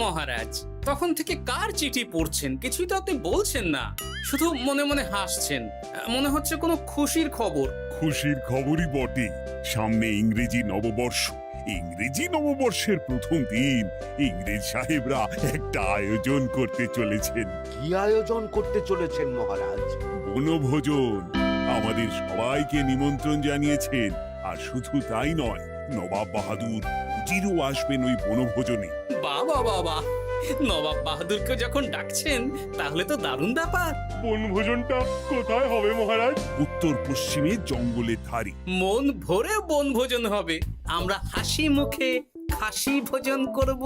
মহারাজ, তখন থেকে কার চিঠি পড়ছেন কিছুই তো আপনি বলছেন না, শুধু মনে মনে হাসছেন। মনে হচ্ছে কোনো খুশির খবর। খুশির খবরই বটে। সামনে ইংরেজি নববর্ষ। ইংরেজি নববর্ষের প্রথম দিন ইংরেজ সাহেবরা একটা আয়োজন করতে চলেছেন। কি আয়োজন করতে চলেছেন মহারাজ? বনভোজন। আমাদের সবাইকে নিমন্ত্রণ জানিয়েছেন। আর শুধু তাই নয়, নবাব বাহাদুর উজিরও আসবেন ওই বনভোজনে। বাবা বাবা, নবাব বাহাদুরকে যখন ডাকছেন তাহলে তো দারুণ ব্যাপার। বনভোজনটা কোথায় হবে মহারাজ? উত্তর পশ্চিমে জঙ্গলের ধারে। মন ভরে বনভোজন হবে। আমরা হাসি মুখে খাসি ভোজন করব।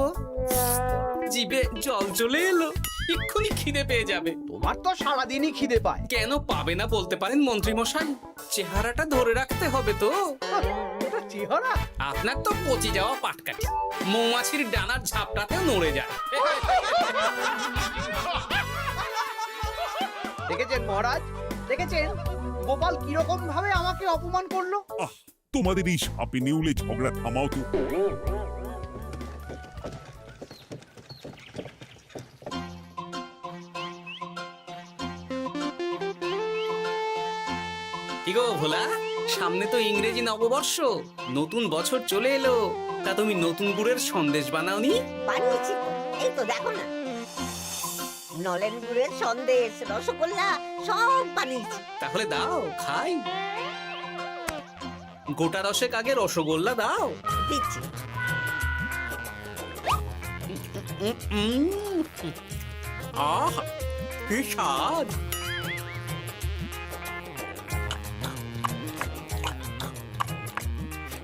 জিভে জল চলে এলো, এক্ষুনি খিদে পেয়ে যাবে। তোমার তো সারাদিনই খিদে পায়। কেন পাবে না বলতে পারেন মন্ত্রী মশাই? চেহারাটা ধরে রাখতে হবে তো। এটা চেহারা? আপনার তো পচে যাওয়া পাটকাঠি, মৌমাছির ডানার ঝাপটাতেও নড়ে যায়। দেখেছেন মহারাজ, দেখেছেন গোপাল কিরকম ভাবে আমাকে অপমান করলো? আহ, তোমাদের এই সাপে নেউলে ঝগড়া থামাও তো। কি গো ভোলা, সামনে তো ইংরেজি নববর্ষ, নতুন বছর চলে এলো। তা তুমি নতুন গুড়ের সন্দেশ বানাওনি? বানিয়েছি তো, এই তো দেখো না, নলেন গুড়ের সন্দেশ, রসগোল্লা সব বানিয়েছি। তাহলে দাও খাই। গোটা রসেক আগে রসগোল্লা দাও। দিচ্ছি। আহ, কি স্বাদ!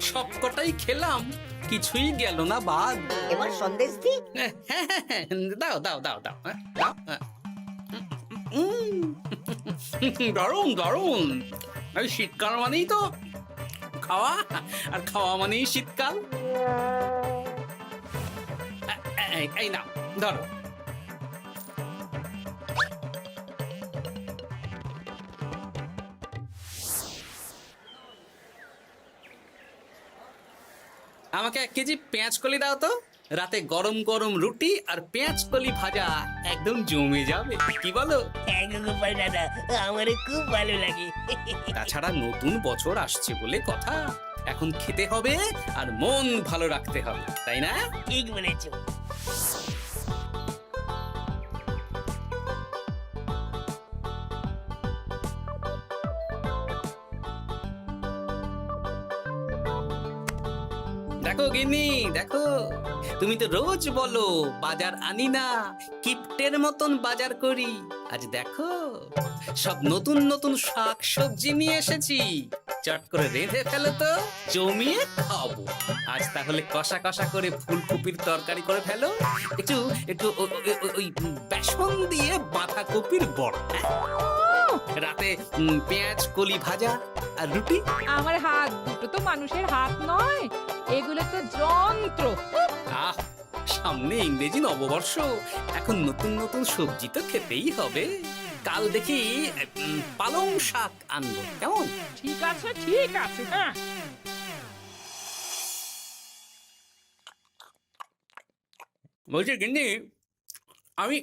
সবকটাই খেলাম, কিছুই গেল না বাদ। এবার সন্দেশ দি। দাও দাও দাও দাও, দাও। দারুণ দারুণ। এই শীতকাল মানেই তো খাওয়া, আর খাওয়া মানেই শীতকাল। এই নাও ধরো। আমাকে 1 কেজি পেঁয়াজ কলি দাও তো। রাতে গরম গরম রুটি আর পেঁয়াজ কলি ভাজা একদম জমে যাবে, কি বলো? গোপাল দাদা, আমার খুব ভালো লাগে। তাছাড়া নতুন বছর আসছে বলে কথা, এখন খেতে হবে আর মন ভালো রাখতে হবে, তাই না? ঠিক বলেছো। দেখো গিন্নি, দেখো, তুমি তো রোজ বলো বাজার আনি না, কিপ্টের মতন বাজার করি। আজ দেখো সব নতুন নতুন শাক সবজি নিয়ে এসেছি। চট করে রেঁধে ফেলো তো, জমিয়ে খাবো। আজ তাহলে কষা কষা করে ফুলকপির তরকারি করে ফেলো, একটু একটু ওই বেসন দিয়ে বাঁধাকপির বড়া। রাতে পেঁয়াজ কলি ভাজা আর রুটি। আমার হাত দুটো তো মানুষের হাত নয়, এগুলো তো যন্ত্র। আহ, সামনে ইংরেজি নববর্ষ, এখন নতুন নতুন সবজি তো খেতেই হবে। কাল দেখি পালং শাক আনবো, কেমন? ঠিক আছে ঠিক আছে, হ্যাঁ। বলছি গিন্নি, আমি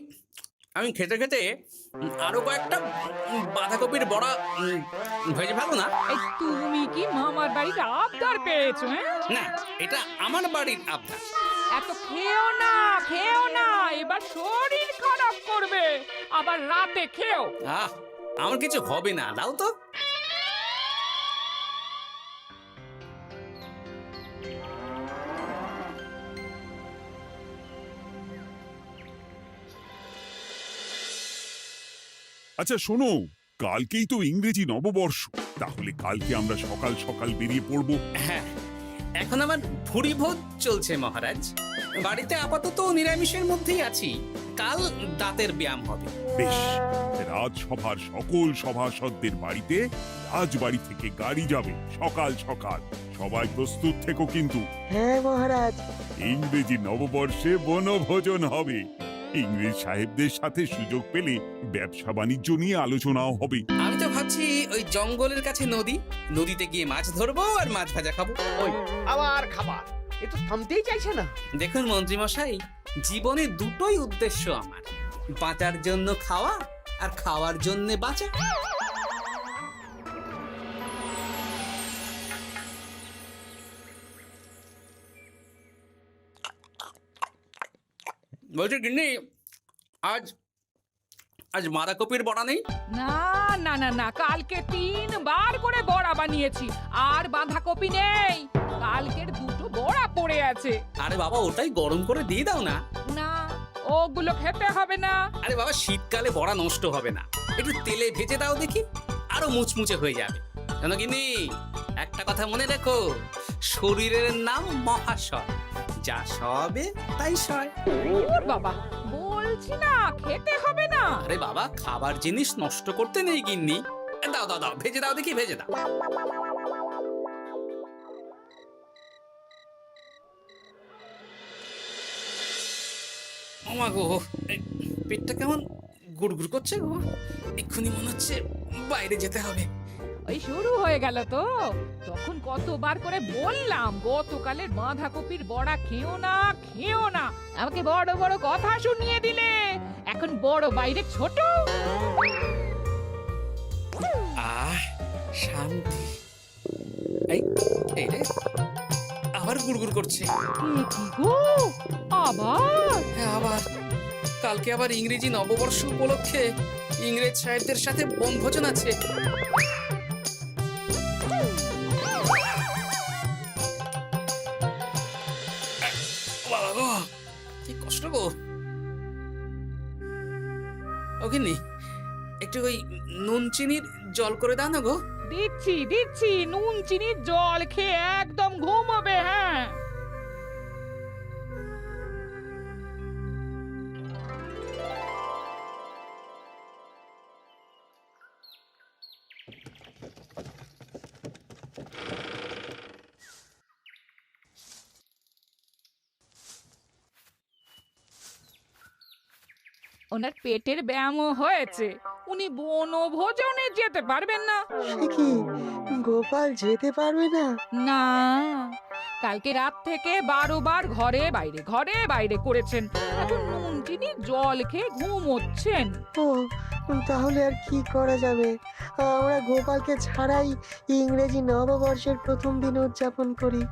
আমি খেতে খেতে আরো কয়েকটা বাঁধাকপির বড়া ভেজে ফেলো না। এই তুমি কি মামার বাড়ির আবদার পেয়েছো? হ্যাঁ, না, এটা আমার বাড়ির আবদার। এত খেও না, খেও না, এবার শরীর খারাপ করবে। আবার রাতে খেও। আহ, আমার কিছু হবে না, দাও তো। আচ্ছা শোনো, কালকেই তো ইংরেজি নববর্ষ। তাহলে কালকে আমরা সকাল সকাল বেরিয়ে পড়বো। হ্যাঁ, এখন আমার ভুঁড়ি ভোজ চলছে মহারাজ। বাড়িতে আপাতত নিরামিষের মধ্যেই আছি। কাল দাঁতের ব্যায়াম হবে। বেশ, রাজসভার সকল সভাসদদের বাড়িতে রাজবাড়ি থেকে গাড়ি যাবে সকাল সকাল। সবাই প্রস্তুত থেকো কিন্তু। হ্যাঁ মহারাজ। ইংরেজি নববর্ষে বনভোজন হবে। ইংরেজ সাহেবদের সাথে সুযোগ পেলে ব্যবসা বাণিজ্য নিয়ে আলোচনাও হবে। আমি তো ভাবছি ওই জঙ্গলের কাছে নদী, নদীতে গিয়ে মাছ ধরবো আর মাছ ভাজা খাবো। ওই আবার খাবার, এ তো থামতেই চাইছে না। দেখুন মন্ত্রী মশাই, জীবনে দুটোই উদ্দেশ্য আমার, বাঁচার জন্য খাওয়া আর খাওয়ার জন্য বাঁচা। বলছি গিন্নি, আজ আজ বাঁধাকপির বড়া নেই? না না না না, কালকে 3 বার করে বড়া বানিয়েছি, আর বাঁধাকপি নেই। কালকের 2টো বড়া পড়ে আছে। আরে বাবা, ওটাই গরম করে দিয়ে দাও না। না, ওগুলো খেতে হবে না। আরে বাবা, শীতকালে বড়া নষ্ট হবে না, একটু তেলে ভেজে দাও দেখি, আরো মুচমুচে হয়ে যাবে। জানো গিন্নি, একটা কথা মনে রেখো, শরীরের নাম মহাশয়, যা সবে তাই সয়। ওর বাবা, বলছি না খেতে হবে না। আরে বাবা, খাবার জিনিস নষ্ট করতে নেই গিন্নি। দাও দাও দাও, ভেজে দাও দেখি, ভেজে দাও। ওমা গো, এই পেটটা কেমন গুড়গুড় করছে গো, এক্ষুনি মনে হচ্ছে বাইরে যেতে হবে। ওই শুরু হয়ে গেল তো। তখন কতবার করে বললাম গতকালের বাঁধাকপির বড়া খেও না, খেও না। আমাকে বড় বড় কথা শুনিয়ে দিলে, এখন বড় বাইরে ছোট। আহ, শান্তি। এই এই রে, আবার গুড়গুড় করছে। এ কি গো, আবার? হ্যাঁ, আবার। কালকে আবার ইংরেজি নববর্ষ উপলক্ষে ইংরেজ সাহেবদের সাথে বনভোজন আছে। বাবা গো, কি কষ্ট গো। ওখানে একটু ওই নুন চিনির জল করে দাও না গো। দিচ্ছি দিচ্ছি, নুন চিনির জল খেয়ে একদম ঘুমোবে। হ্যাঁ, ওনার পেটের ব্যায়ামও হয়েছে, উনি বনভোজনে যেতে পারবেন না। সে কি গোপাল যেতে পারবে না? না, কালকে রাত থেকে 12 বার ঘরে বাইরে করেছেন, এখন নুন চিনির জল খেয়ে ঘুমোচ্ছেন। ও, তাহলে আর কি করা যাবে? আমরা গোপালকে ছাড়াই ইংরেজি নববর্ষের প্রথম দিন উদযাপন করি।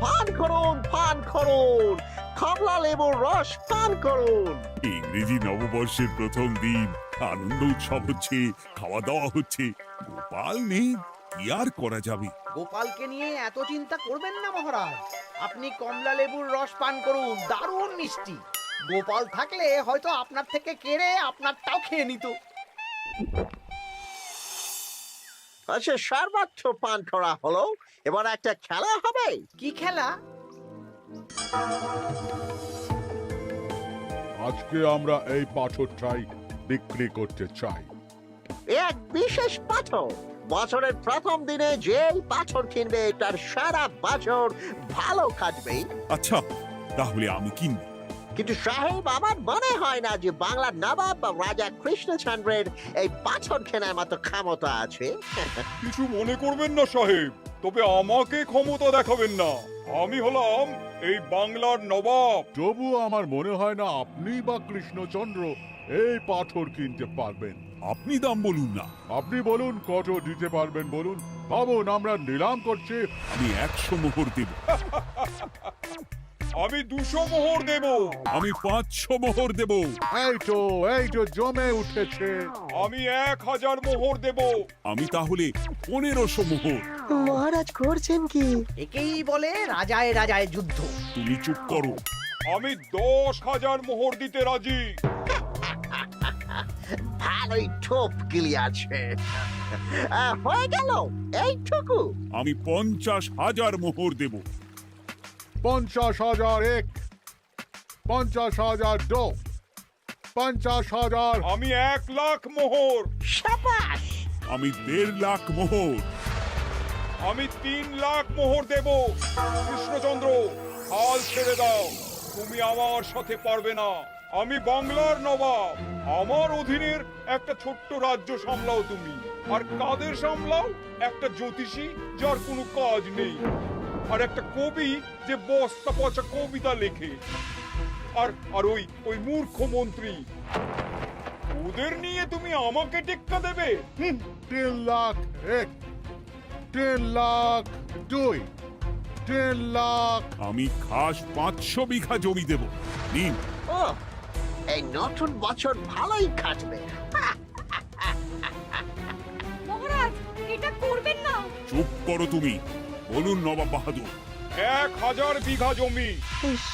পান করুন, পান করুন, কমলা লেবুর রস পান করুন। ইংরেজি নববর্ষের প্রথম দিন, আনন্দ উৎসব হচ্ছে, খাওয়া দাওয়া হচ্ছে। গোপাল নেই, কি আর করা যাবে? গোপালকে নিয়ে এত চিন্তা করবেন না মহারাজ, আপনি কমলা লেবুর রস পান করুন, দারুণ মিষ্টি। গোপাল থাকলে হয়তো আপনার থেকে কেড়ে আপনারটাও খেয়ে নিত। আচ্ছা, সর্বোচ্চ পান করা হলো, এবার একটা খেলা হবে। কি খেলা? আজকে আমরা এই পাথরটাই বিক্রি করতে চাই। এক বিশেষ পাথর, বছরের প্রথম দিনে যে পাথর কিনবে তার সারা বছর ভালো কাটবে। আচ্ছা, তাহলে আমি কিনবো। কিন্তু সাহেব, আমার মনে হয় না যে বাংলার নবাব বা রাজা কৃষ্ণচন্দ্রের এই পাথর কেনার মতো ক্ষমতা আছে। কিছু মনে করবেন না সাহেব, তবে আমাকে ক্ষমতা দেখাবেন না। আমি হলাম এই বাংলার নবাব। তবুও আমার মনে হয় না আপনি বা কৃষ্ণচন্দ্র এই পাথর কিনতে পারবেন। আপনি দাম বলুন না। আপনি বলুন কত দিতে পারবেন বলুন। ভাবুন, আমরা নিলাম করছি। আমি 100 মোহর দেব। আমি 200 মোহর দেব। আমি 500 মোহর দেব। এই তো জমে উঠেছে। আমি 1000 মোহর দেব। আমি তাহলে 1500 মোহর। মহারাজ করছেন কি? একেই বলে রাজায় রাজায় যুদ্ধ। তুমি চুপ করো। আমি 10,000 মোহর দিতে রাজি। ভালোই ঠোপ গিলি আছে। হয়ে গেল এইটুকু। আমি 50,000 মোহর দেব। 50,000 এক, 50,000 দো, 50,000। আমি 1 লাখ মোহর। সাবাস। আমি 1.5 লাখ মোহর। আমি 3 লাখ মোহর দেব। কৃষ্ণচন্দ্র, হাল ছেড়ে দাও, তুমি আমার সাথে পারবে না। আমি বাংলার নবাব। আমার অধীনের একটা ছোট্ট রাজ্য সামলাও তুমি, আর কাদের সামলাও? একটা জ্যোতিষী যার কোনো কাজ নেই, আর একটা কবি যে বস্তা পচা কবিতা লেখে, আর আর ওই মূর্খ মন্ত্রী। ওদের নিয়ে তুমি আমাকে টেক্কা দেবে? 10 লাখ 1, 10 লাখ 2, 10 লাখ। আমি খাস 500 বিঘা জমি দেব। নিন। ও, এই নতুন বছর ভালোই কাটবে। মহারাজ এটা করবেন না। চুপ করো তুমি। বলুন নবাব বাহাদুর। 1000 বিঘা জমি। ইস,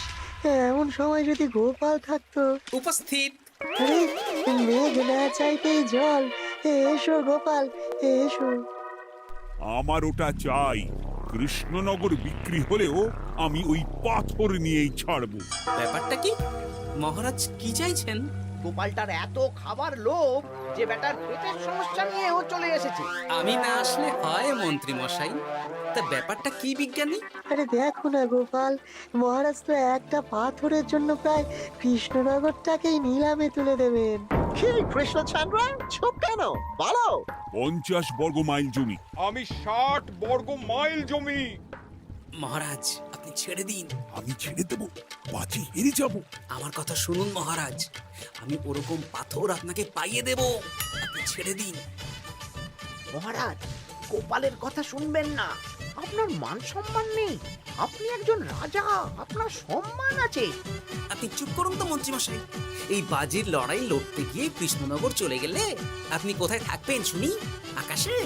এমন সময় যদি গোপাল থাকতো। উপস্থিত। আরে, মেঘ না চাইতেই জল। এসো গোপাল, এসো। আমার ওটা চাই। কৃষ্ণনগর বিক্রি হলেও আমি ওই পাথর নিয়েই ছাড়বো। ব্যাপারটা কি মহারাজ, কি চাইছেন? গোপালটার এত খাবার লোভ যে বেটার পেটের সমস্যা নিয়েও চলে এসেছে। আমি না আসলে হয় মন্ত্রী মশাই। তা ব্যাপারটা কি বিজ্ঞানী? আরে দেখো না গোপাল, মহারাজ তো একটা পাথরের জন্য প্রায় কৃষ্ণনগরটাকেই নিলামে তুলে দেবেন। কি কৃষ্ণচন্দ্র, চুপ কেন? বলো। 50 বর্গ মাইল জমি। আমি 60 বর্গ মাইল জমি। মহারাজ, আপনি ছেড়ে দিন। আমি ছেড়ে দেবো? বাজি হেরে যাব। আমার কথা শুনুন মহারাজ, আমি ওরকম পাথর আপনাকে পাইয়ে দেব। আপনি ছেড়ে দিন। মহারাজ, গোপালের কথা শুনবেন না। আপনার মান সম্মান নেই। আপনি একজন রাজা, আপনার সম্মান আছে। আপনি চুপ করুন তো মন্ত্রী মশাই। এই বাজির লড়াই লড়তে গিয়ে কৃষ্ণনগর চলে গেলে আপনি কোথায় থাকবেন শুনি? আকাশে?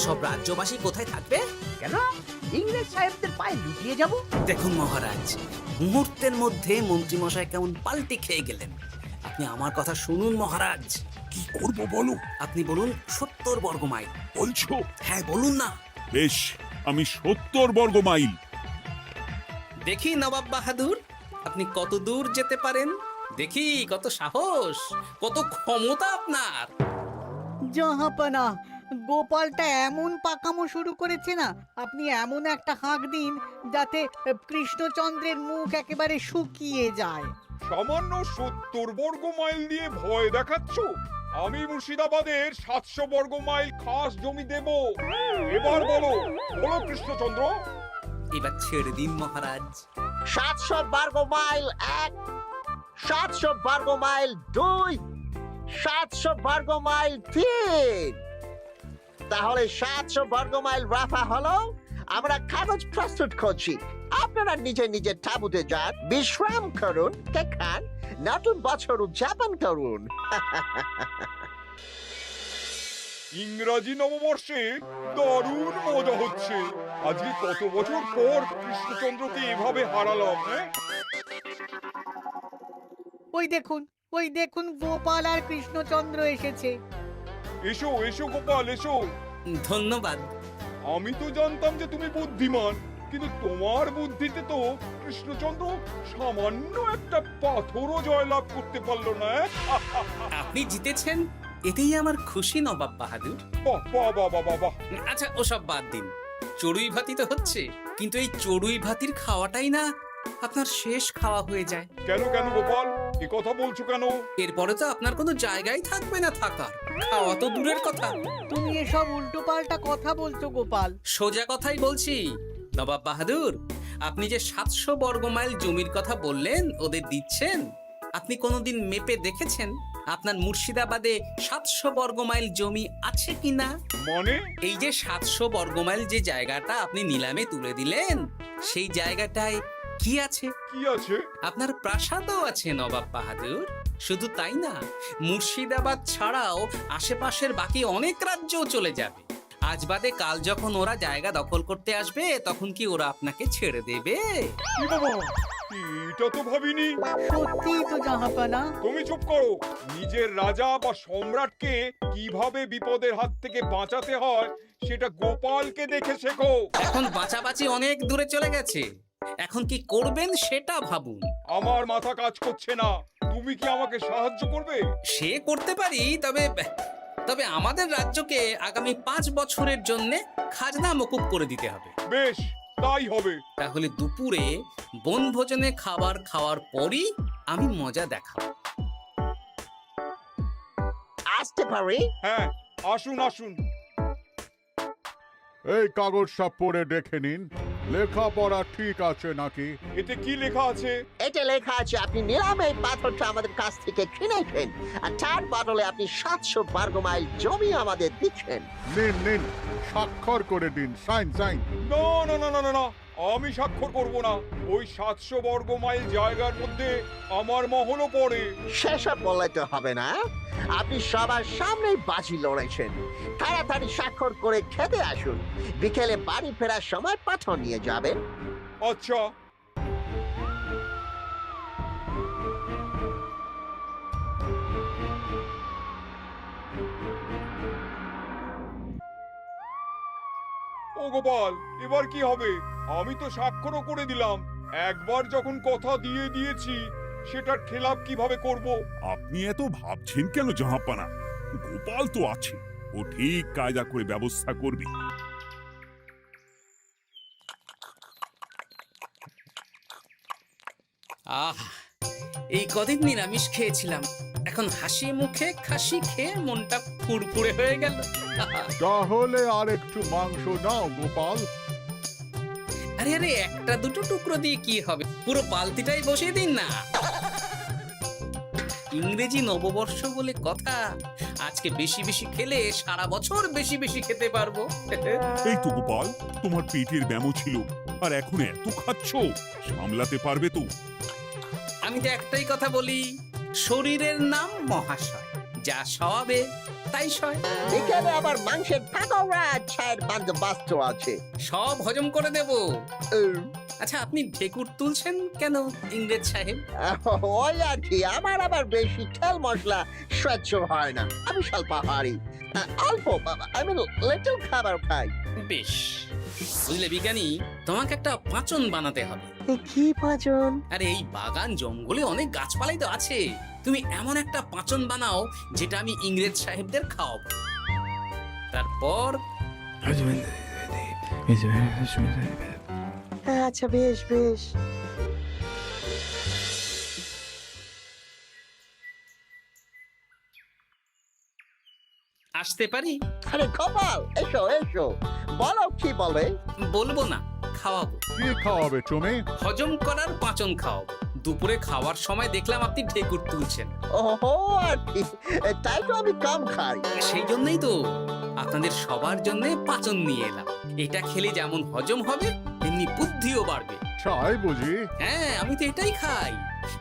সব রাজ্যবাসী কোথায় থাকবে? কেন ইংরেজ সাহেবদের পায়ে লুটিয়ে যাব? দেখুন মহারাজ, মুহূর্তের মধ্যে মন্ত্রী মশাই কেমন পাল্টে খেয়ে গেলেন। আপনি আমার কথা শুনুন মহারাজ। কি করব বলো? আপনি বলুন 70 বর্গ মাইল। বলছো? হ্যাঁ বলুন না। বেশ, আমি 70 বর্গ মাইল। দেখি নবাব বাহাদুর, আপনি কত দূর যেতে পারেন। দেখি কত সাহস, কত ক্ষমতা আপনার। জাহাপানা, গোপালটা এমন পাকামো শুরু করেছে না, আপনি এমন একটা হাঁক দিন যাতে কৃষ্ণচন্দ্রের মুখ একেবারে শুকিয়ে যায়। সামান্য 70 বর্গ মাইল দিয়ে ভয় দেখাচ্ছ? আমি মুর্শিদাবাদের 700 বর্গ মাইল খাস জমি দেব। এবার বলো, বলো কৃষ্ণচন্দ্র। এবার ছেড়ে দিন মহারাজ। 700 বর্গ মাইল 1, 700 বর্গ মাইল 2, 700 বর্গ মাইল 3। তাহলে 700 বর্গ মাইল রাফা হলো। আমরা কাগজ প্রস্তুত করছি। আপনারা নিজের নিজের তাঁবুতে যান, বিশ্রাম করুন, খান, নতুন বছর উদযাপন করুন। ইংরাজি নববর্ষে দারুণ মজা হচ্ছে। আজকে কত বছর পর কৃষ্ণচন্দ্রকে এভাবে হারালাম। হ্যাঁ, ওই দেখুন গোপাল আর কৃষ্ণচন্দ্র এসেছে। এসো এসো গোপাল, এসো। ধন্যবাদ। আমি তো জানতাম যে তুমি বুদ্ধিমান, কিন্তু তোমার বুদ্ধিতে তো কৃষ্ণচন্দ্র সামান্য একটা পাথরও জয়লাভ করতে পারলো না। আপনি জিতেছেন, এতেই আমার খুশি নবাব বাহাদুর। বাহ বাহ বাহ বাহ বাহ। আচ্ছা ওসব বাদ দিন। চড়ুই ভাতি তো হচ্ছে, কিন্তু এই চড়ুই ভাতির খাওয়াটাই না আপনার শেষ খাওয়া হয়ে যায়। কেন কেন গোপাল, এ কথা বলছো কেন? এরপরে তো আপনার কোনো জায়গাই থাকবে না থাকার। খাওয়া তো দূরের কথা। তুমি এসব উল্টোপাল্টা কথা বলছো গোপাল। সোজা কথাই বলছি নবাব বাহাদুর। আপনি যে 700 বর্গ মাইল জমির কথা বললেন ওদের দিচ্ছেন, আপনি কোনোদিন মেপে দেখেছেন আপনার মুর্শিদাবাদে 700 বর্গ মাইল জমি আছে কিনা? মানে? এই যে 700 বর্গ মাইল যে জায়গাটা আপনি নিলামে তুলে দিলেন, সেই জায়গাটায় কি আছে? কি আছে? আপনার প্রাসাদও আছে নবাব বাহাদুর। শুধু তাই না, মুর্শিদাবাদ ছাড়াও আশেপাশের বাকি অনেক রাজ্যও চলে যাবে। আজ বাদে কাল যখন ওরা জায়গা দখল করতে আসবে, তখন কি ওরা আপনাকে ছেড়ে দেবে? কি বাবা, এটা তো ভাবিনি। সত্যি তো জাহাপানা। তুমি চুপ করো। নিজের রাজা বা সম্রাটকে কিভাবে বিপদের হাত থেকে বাঁচাতে হয় সেটা গোপালকে দেখে শেখো। এখন বাঁচাবাঁচি অনেক দূরে চলে গেছে। এখন কি করবেন সেটা ভাবুন। আমার মাথা কাজ করছে না। তুমি কি আমাকে সাহায্য করবে? সে করতে পারি, তবে আমাদের রাজ্যকে আগামী 5 বছরের জন্য খাজনা মকুব করে দিতে হবে। বেশ, তাই হবে। তাহলে দুপুরে বনভোজনে খাবার খাওয়ার পরই আমি মজা দেখাবো। পারি? হ্যাঁ, আসুন আসুন। এই কাগজটা পড়ে দেখে নিন, লেখাপড়া ঠিক আছে নাকি? এতে কি লেখা আছে? এটা লেখা আছে আপনি নিলামে এই পাথরটা আমাদের কাছ থেকে কিনেছেন, আর তার বদলে আপনি 700 বর্গ মাইল জমি আমাদের দিচ্ছেন। নিন নিন, স্বাক্ষর করে দিন, সাইন সাইন। না না না না না না, আমি স্বাক্ষর করব না। ওই 700 বর্গ মাইল জায়গার মধ্যে আমার মহলও পড়ে। সেসব বললে তো হবে না, আপনি সবার সামনেই বাজি লড়েছেন। তাড়াতাড়ি স্বাক্ষর করে খেতে আসুন, বিকেলে বাড়ি ফেরার সময় পাথর নিয়ে যাবেন। আচ্ছা। ও গোপাল, এবার কি হবে? আমি তো স্বাক্ষরও করে দিলাম। একবার যখন কথা দিয়ে দিয়েছি, সেটার খেলাপ কিভাবে করব? আপনি এত ভাবছেন কেন জাহাপানা? গোপাল তো আছে, ও ঠিক কায়দা করে ব্যবস্থা করবে। আহ, এই কদিন নিরামিষ খেয়েছিলাম, এখন হাসি মুখে খাসি খেয়ে মনটা ফুরফুরে হয়ে গেল। তাহলে আর একটু মাংস নাও গোপাল। আরে আরে, একটা দুটো টুকরো দিয়ে কি হবে, পুরো বালতিটাই বসিয়ে দিন না। ইংরেজি নববর্ষ বলে কথা, আজকে বেশি বেশি খেলে সারা বছর বেশি বেশি খেতে পারবো। এই তো গোপাল, তোমার পেটের ব্যামো ছিল, আর এখন এত খাচ্ছ, সামলাতে পারবে তো? আমি তো একটাই কথা বলি, শরীরের নাম মহাশয়, যা সবে তাই সয়। বিকেলে আবার মাংসের পাকোড়া আর চায়ের বন্দোবস্ত আছে। সব হজম করে দেব। আচ্ছা, আপনি ঢেকুর তুলছেন কেন ইংরেজ সাহেব? ওই আর কি, আমার আবার বেশি তেল মশলা সহ্য হয় না। আমি স্বল্পাহারী, অল্প আমি লিটল খাবার খাই। বেশ, বুঝলে বিজ্ঞানী, তোমাকে একটা পাঁচন বানাতে হবে। কি পাঁচন? আরে এই বাগান জঙ্গলে অনেক গাছপালাই তো আছে, তুমি এমন একটা পাঁচন বানাও যেটা আমি ইংরেজ সাহেবদের খাওয়াবো। তারপর আচ্ছা, বেশ বেশ। আসতে পারি? আরে গোপাল, এসো এসো, বলো কি বলবে? বলবো না, খাওয়াবো। কি খাওয়াবে তুমি? হজম করার পাঁচন খাওয়াবো। দুপুরে খাওয়ার সময় দেখলাম আপনি ঢেকুর তুলছেন। ওহো, আর কি, তাই তো আমি কম খাই। সেই জন্যই তো আপনাদের সবার জন্য পাঁচন নিয়ে এলাম। এটা খেলে যেমন হজম হবে, তেমনি বুদ্ধিও বাড়বে। চাই বুঝি? হ্যাঁ, আমি তো এটাই খাই।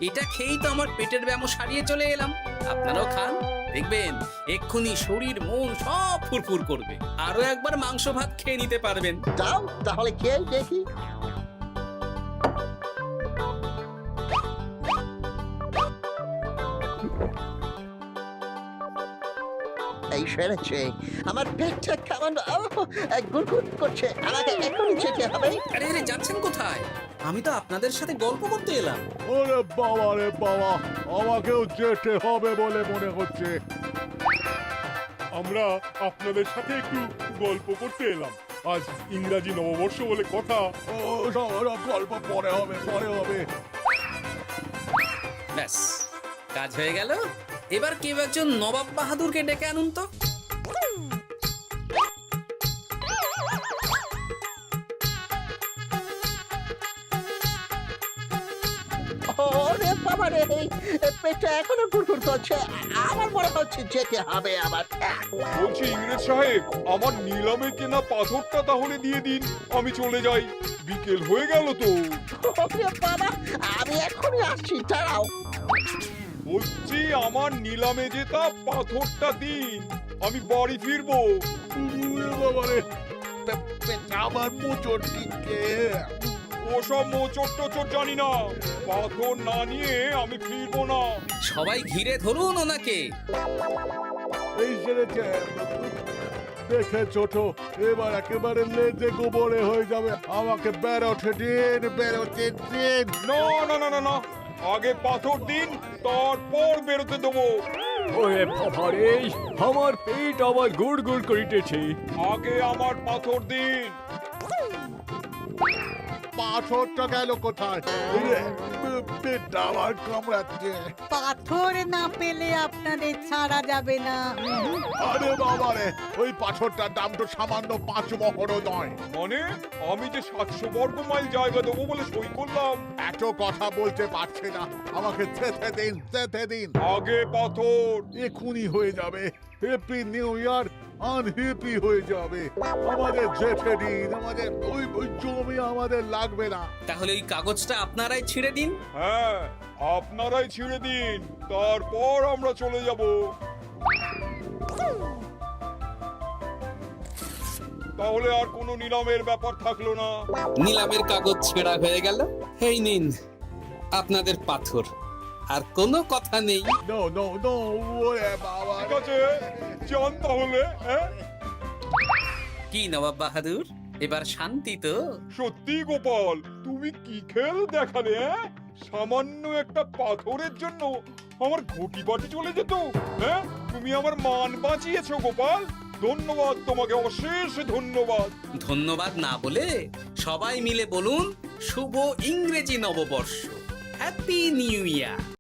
এটা খেয়েই তো আমার পেটের ব্যামো সারিয়ে চলে এলাম। আপনারাও খান, দেখবেন এক্ষুনি শরীর মন সব ফুরফুর করবে। আরো একবার মাংস ভাত খেয়ে নিতে পারবেন। দাও তাহলে খেয়ে দেখি। এই সেরেছে, আমার পেটটা কেমন গুড়গুড় করছে, আমাকে এখনই যেতে হবে। আরে আরে, যাচ্ছেন কোথায়? আমি তো আপনাদের সাথে গল্প করতে এলাম। ওরে বাবা রে বাবা, আমাকেও যেতে হবে বলে মনে হচ্ছে। আমরা আপনাদের সাথে একটু গল্প করতে এলাম। আজ ইংরাজি নববর্ষ বলে কথা। ও সব গল্প পরে হবে, পরে হবে। ব্যাস, কাজ হয়ে গেল। এবার কেউ একজন নবাব বাহাদুরকে ডেকে আনুন তো। ওরে বাবা রে, পেটটা এখনো গুড়গুড় করছে, আমার মনে হচ্ছে যেতে হবে আবার। বলছি ইংরেজ সাহেব, আমার নিলামে কেনা পাথরটা তাহলে দিয়ে দিন, আমি চলে যাই। বিকেল হয়ে গেল তো। ওরে বাবা, আমি এখনই আসছি, দাঁড়াও। বলছি আমার নিলামে জেতা পাথরটা দিন, আমি বাড়ি ফিরবো। বাবা রে, আমার মোচড় দিকে। ওসব মোচড় টোচড় জানি না, পাথর না নিয়ে আমি ফিরবো না। সবাই ঘিরে ধরুন ওনাকে। এই সেরেছে, দেখে ছোট, এবার একেবারে লেজে গোবরে হয়ে যাবে। আমাকে বেরোতে দিন, বেরোতে দিন। না না না না না, আগে পাথর দিন, তারপর বেরোতে দেবো। ওরে বাবা রে, আমার পেট আবার গুড় গুড় করিতেছে। আগে আমার পাথর দিন। পাথরটা গেল কোথায় পেটটা আমার কামড়াচ্ছে। পাথর না পেলে আপনাদের ছাড়া যাবে না। আরে বাবা রে, ওই পাথরটার দাম তো সামান্য 5 মোহরও নয়। মানে আমি যে 700 বর্গ মাইল জায়গা দেবো বলে সই করলাম, এত কথা বলতে পারছি না, আমাকে যেতে দিন, যেতে দিন। আগে পাথর। এখুনি হয়ে যাবে। হ্যাপি নিউ ইয়ার আনহ্যাপি হয়ে যাবে। আমাদের যেতে দিন, আমাদের ওই জমি আমাদের লাগবে না। তাহলে ওই কাগজটা আপনারাই ছিঁড়ে দিন। হ্যাঁ, আপনারাই ছিঁড়ে দিন, তারপর আমরা চলে যাব। তাহলে আর কোনো নিলামের ব্যাপার থাকলো না। নিলামের কাগজ ছেঁড়া হয়ে গেল। এই নিন আপনাদের পাথর, আর কোনো কথা নেই। নো নো নো, ওরে বাবা। ঠিক আছে, যান তাহলে। হ্যাঁ, কি নবাব বাহাদুর, এবার শান্তি তো? সত্যি গোপাল, তুমি কি খেল দেখালে? সামান্য একটা পাথরের জন্য আমার ঘটি বাটি চলে যেত। হ্যাঁ, তুমি আমার মান বাঁচিয়েছো গোপাল। ধন্যবাদ তোমাকে, অশেষ ধন্যবাদ। ধন্যবাদ না বলে সবাই মিলে বলুন শুভ ইংরেজি নববর্ষ, হ্যাপি নিউ ইয়ার।